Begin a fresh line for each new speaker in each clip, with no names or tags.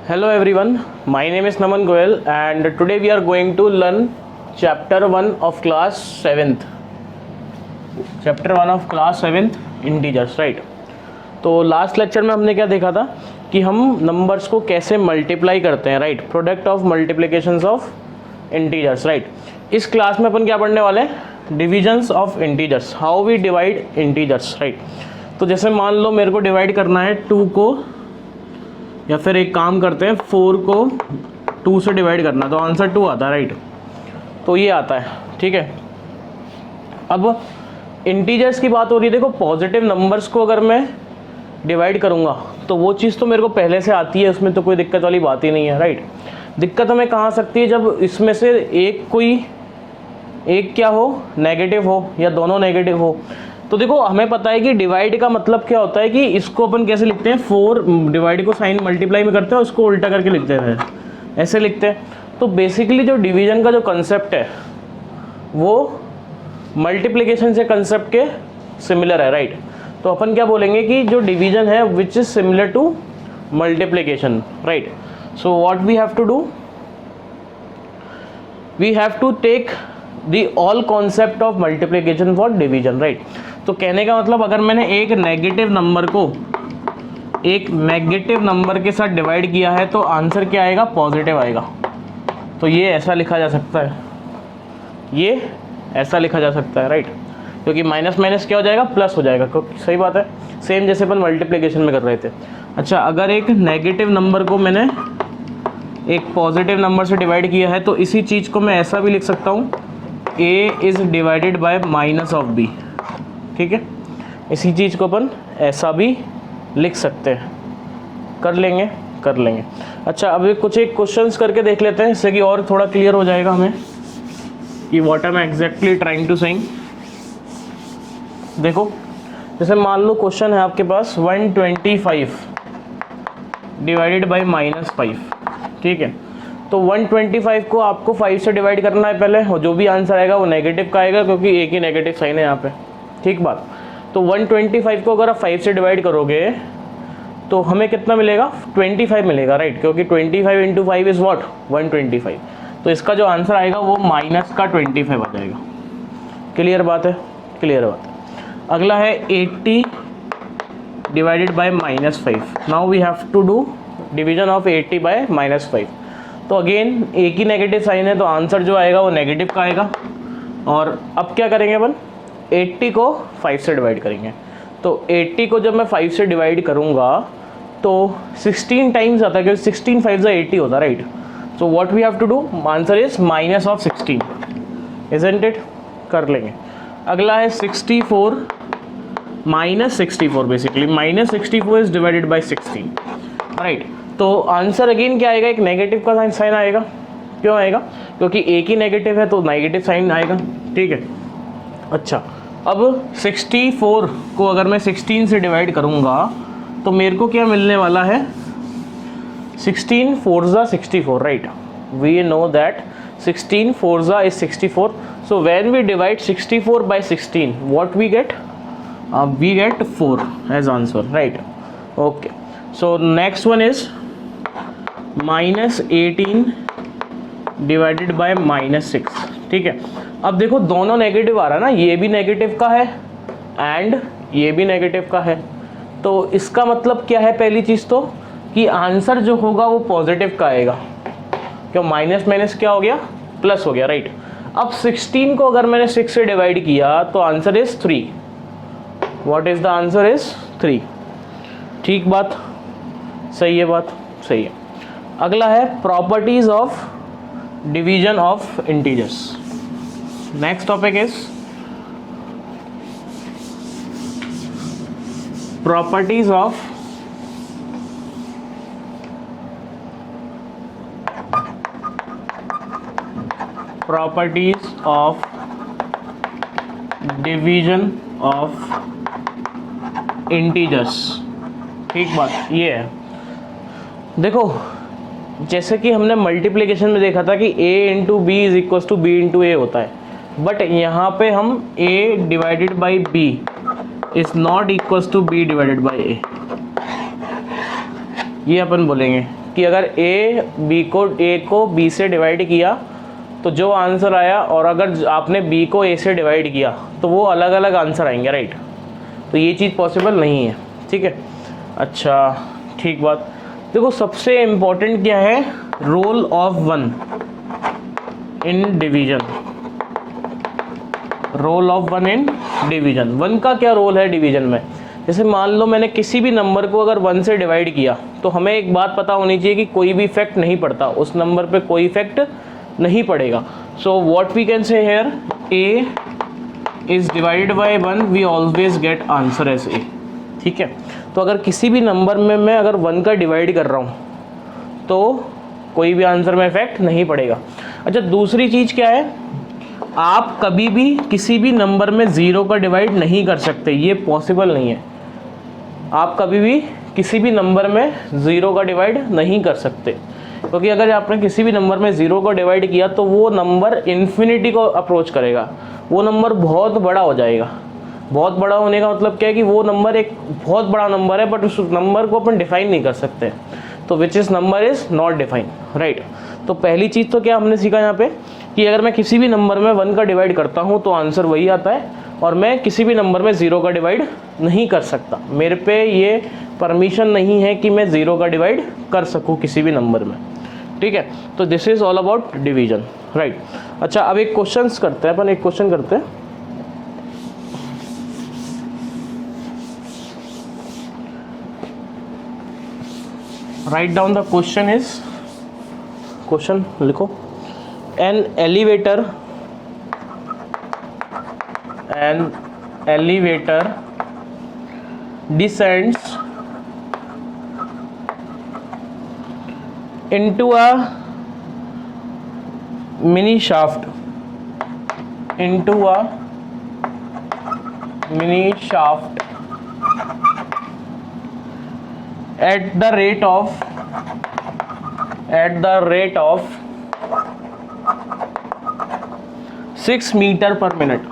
Hello everyone, my name is Naman Goyal and today we are going to learn chapter 1 of class 7th. Chapter 1 of class 7th integers, right? तो last lecture में हमने क्या देखा था कि हम numbers को कैसे मल्टीप्लाई करते हैं, right? Product of multiplications of integers, right? इस क्लास में अपन क्या पढ़ने वाले हैं? Divisions of integers, how we divide integers, right? तो जैसे मान लो मेरे को डिवाइड करना है 2 को, या फिर एक काम करते हैं 4 को 2 से डिवाइड करना, तो आंसर 2 आता है, राइट? तो ये आता है, ठीक है। अब इंटीजर्स की बात हो रही है, देखो पॉजिटिव नंबर्स को अगर मैं डिवाइड करूँगा तो वो चीज़ तो मेरे को पहले से आती है, उसमें तो कोई दिक्कत वाली बात ही नहीं है, राइट? दिक्कत हमें कहाँ आ सकती है? जब इसमें से एक क्या हो, नेगेटिव हो या दोनों नेगेटिव हो। तो देखो हमें पता है कि डिवाइड का मतलब क्या होता है कि इसको अपन कैसे लिखते हैं, 4 डिवाइड को साइन मल्टीप्लाई में करते हैं, उसको उल्टा करके लिखते हैं, ऐसे लिखते हैं। तो बेसिकली जो डिवीजन का जो कंसेप्ट है वो मल्टीप्लिकेशन से कंसेप्ट के सिमिलर है, राइट? तो अपन क्या बोलेंगे कि जो डिवीजन है which is similar to multiplication, right? So what we have to do, we have to take the all concept of multiplication for division, right? तो कहने का मतलब अगर मैंने एक नेगेटिव नंबर के साथ डिवाइड किया है तो आंसर क्या आएगा? पॉजिटिव आएगा। तो ये ऐसा लिखा जा सकता है, ये ऐसा लिखा जा सकता है, राइट? क्योंकि माइनस माइनस क्या हो जाएगा? प्लस हो जाएगा। क्योंकि सही बात है, सेम जैसे अपन मल्टीप्लिकेशन में कर रहे थे। अच्छा, अगर एक नेगेटिव नंबर को मैंने एक पॉजिटिव नंबर से डिवाइड किया है तो इसी चीज़ को मैं ऐसा भी लिख सकता हूँ, a is divided by minus of b, ठीक है? इसी चीज़ को अपन ऐसा भी लिख सकते हैं, कर लेंगे। अच्छा, अब कुछ एक क्वेश्चंस करके देख लेते हैं, इससे कि और थोड़ा क्लियर हो जाएगा हमें कि what I am exactly trying to saying. देखो जैसे मान लो क्वेश्चन है आपके पास 125 डिवाइडेड बाई -5, ठीक है? तो 125 को आपको 5 से डिवाइड करना है पहले, और जो भी आंसर आएगा वो नेगेटिव का आएगा क्योंकि एक ही नेगेटिव साइन है यहाँ पे, ठीक बात? तो 125 को अगर आप 5 से डिवाइड करोगे तो हमें कितना मिलेगा? 25 मिलेगा, राइट? क्योंकि 25 इंटू 5 इज़ वॉट? 125। तो इसका जो आंसर आएगा वो माइनस का 25 आ जाएगा। क्लियर बात है? क्लियर बात है। अगला है 80 divided by -5। Now we have to do division of 80 by -5। तो अगेन एक ही नेगेटिव साइन है तो आंसर जो आएगा वो नेगेटिव का आएगा। और अब क्या करेंगे अपन? 80 को 5 से डिवाइड करेंगे। तो 80 को जब मैं 5 से डिवाइड करूँगा तो 16 टाइम्स आता है, क्योंकि 16 5 80 होता है, right? So what we have to do, answer is minus of 16, isn't it? कर लेंगे। अगला है 64 -64, basically -64 is divided by 16, right? तो आंसर अगेन क्या आएगा? एक नेगेटिव का साइन आएगा। क्यों आएगा? क्योंकि एक ही नेगेटिव है तो नेगेटिव साइन आएगा, ठीक है? अच्छा, अब 64 को अगर मैं 16 से डिवाइड करूँगा तो मेरे को क्या मिलने वाला है? 16 4 64, right? We know that 16 4 is 64. So when we divide 64 by 16, what we get? We get 4 as answer, right? Okay, so next one is -18 divided by -6, ठीक है? अब देखो दोनों नेगेटिव आ रहा है ना, ये भी नेगेटिव का है एंड ये भी नेगेटिव का है। तो इसका मतलब क्या है? पहली चीज़ तो कि आंसर जो होगा वो पॉजिटिव का आएगा। क्यों? माइनस माइनस क्या हो गया? प्लस हो गया, राइट? अब 16 को अगर मैंने 6 से डिवाइड किया तो answer is 3। What is the answer is 3, ठीक बात? सही है बात? सही है। अगला है properties of division of integers. Next topic is properties of division of integers, ठीक बात? ये है, देखो जैसे कि हमने मल्टीप्लिकेशन में देखा था कि a into B is equal to B into A होता है, बट यहाँ पे हम a divided by b is not equal to b divided by a, ये अपन बोलेंगे। कि अगर ए को बी से डिवाइड किया तो जो आंसर आया, और अगर आपने बी को ए से डिवाइड किया तो वो अलग अलग आंसर आएंगे, राइट। तो ये चीज़ पॉसिबल नहीं है, ठीक है। अच्छा ठीक बात। देखो सबसे इम्पोर्टेंट क्या है, role of one in division. Role of one in division, one का क्या रोल है डिवीजन में। जैसे मान लो मैंने किसी भी नंबर को अगर 1 से डिवाइड किया तो हमें एक बात पता होनी चाहिए कि कोई भी इफेक्ट नहीं पड़ता, उस नंबर पे कोई इफेक्ट नहीं पड़ेगा। So what we can say here, A is divided by 1, we always get answer as A, ठीक है। तो अगर किसी भी नंबर में मैं अगर 1 का डिवाइड कर रहा हूँ तो कोई भी आंसर में इफेक्ट नहीं पड़ेगा। अच्छा दूसरी चीज़ क्या है, आप कभी भी किसी भी नंबर में 0 का डिवाइड नहीं कर सकते, ये पॉसिबल नहीं है। आप कभी भी किसी भी नंबर में 0 का डिवाइड नहीं कर सकते, क्योंकि अगर आपने किसी भी नंबर में 0 को डिवाइड किया तो वो नंबर इन्फिनिटी को अप्रोच करेगा, वो नंबर बहुत बड़ा हो जाएगा। बहुत बड़ा होने का मतलब क्या है कि वो नंबर एक बहुत बड़ा नंबर है, बट उस नंबर को अपन डिफाइन नहीं कर सकते। तो which is number is not define, right. तो पहली चीज़ तो क्या हमने सीखा यहाँ पे कि अगर मैं किसी भी नंबर में 1 का डिवाइड करता हूँ तो आंसर वही आता है, और मैं किसी भी नंबर में 0 का डिवाइड नहीं कर सकता। मेरे पे ये परमिशन नहीं है कि मैं 0 का डिवाइड कर सकूँ किसी भी नंबर में, ठीक है। तो this is all about division, right. अच्छा अब एक क्वेश्चन करते हैं अपन, एक क्वेश्चन करते हैं। Write down the question is, question लिखो, an elevator descends into a mini shaft at the rate of 6 meter per minute.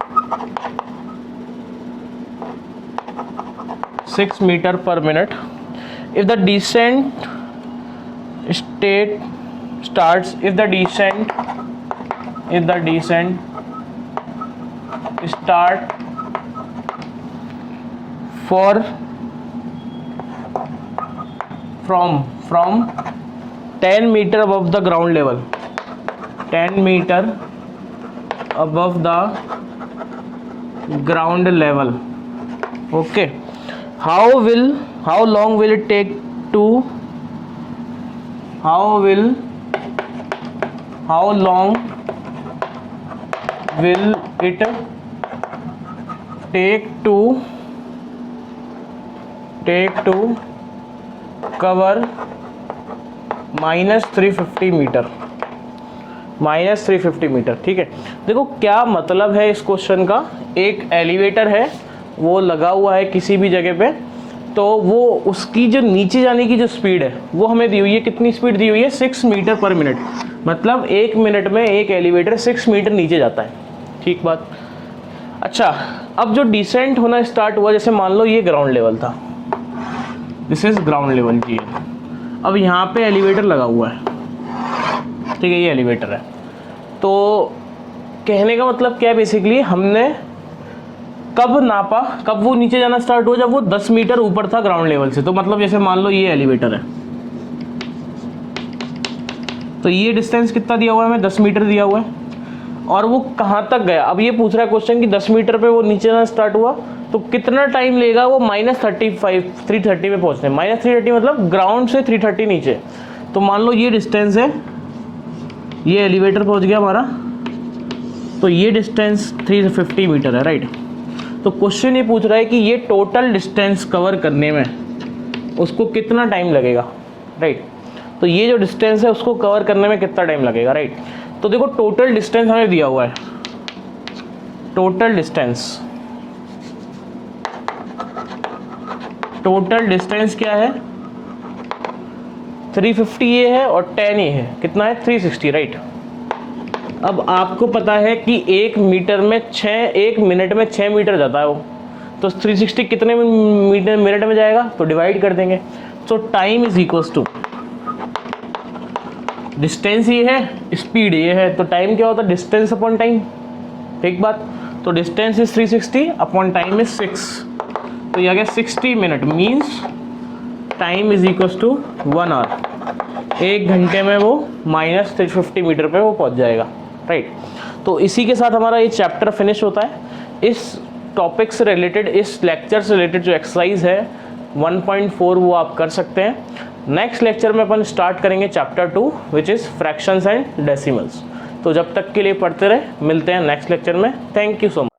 6 meter per minute. If the descent starts from 10 meter above the ground level, 10 meter above the ground level, okay, how long will it take to cover -350 metre, ठीक है। देखो क्या मतलब है इस question का, एक elevator है वो लगा हुआ है किसी भी जगह पे, तो वो उसकी जो नीचे जाने की जो स्पीड है वो हमें दी हुई है, कितनी स्पीड दी हुई है, 6 मीटर पर मिनट, मतलब 1 मिनट में एक एलिवेटर 6 मीटर नीचे जाता है, ठीक बात। अच्छा अब जो डिसेंट होना स्टार्ट हुआ, जैसे मान लो ये ग्राउंड लेवल था, दिस इज ग्राउंड लेवल जी। अब यहाँ पे एलिवेटर लगा हुआ है, ठीक है, ये एलिवेटर है। तो कहने का मतलब क्या है, बेसिकली हमने कब नापा, कब वो नीचे जाना स्टार्ट हुआ, जब वो 10 मीटर ऊपर था ग्राउंड लेवल से। तो मतलब जैसे मान लो ये एलिवेटर है, तो ये डिस्टेंस कितना दिया हुआ है हमें, 10 मीटर दिया हुआ है, और वो कहाँ तक गया। अब ये पूछ रहा है क्वेश्चन कि 10 मीटर पे वो नीचे जाना स्टार्ट हुआ तो कितना टाइम लेगा वो -330 पे पहुँचने। -330 मतलब ग्राउंड से 330 नीचे। तो मान लो ये डिस्टेंस है, ये एलिवेटर पहुँच गया हमारा, तो ये डिस्टेंस 350 मीटर है, राइट। तो क्वेश्चन ये पूछ रहा है कि ये टोटल डिस्टेंस कवर करने में उसको कितना टाइम लगेगा, राइट। तो ये जो डिस्टेंस है उसको कवर करने में कितना टाइम लगेगा, राइट। तो देखो टोटल डिस्टेंस हमें दिया हुआ है, टोटल डिस्टेंस क्या है, 350 ये है और 10 ये है, कितना है 360, राइट। अब आपको पता है कि 1 मिनट में 6 मीटर जाता है वो, तो 360 कितने मिनट में जाएगा, तो डिवाइड कर देंगे। So time is equals to distance ये है, स्पीड ये है, तो टाइम क्या होता है, डिस्टेंस अपॉन टाइम, ठीक बात। तो distance is 360 upon time is 6, तो ये आ गया 60 minute, means time is equals to 1 hour. 1 घंटे में वो -350 मीटर पे वो पहुंच जाएगा, राइट। तो इसी के साथ हमारा ये चैप्टर फिनिश होता है। इस टॉपिक से रिलेटेड, इस लेक्चर से रिलेटेड जो एक्सरसाइज है 1.4 वो आप कर सकते हैं। नेक्स्ट लेक्चर में अपन स्टार्ट करेंगे chapter 2 which is fractions and decimals. तो जब तक के लिए पढ़ते रहे, मिलते हैं नेक्स्ट लेक्चर में। Thank you so much.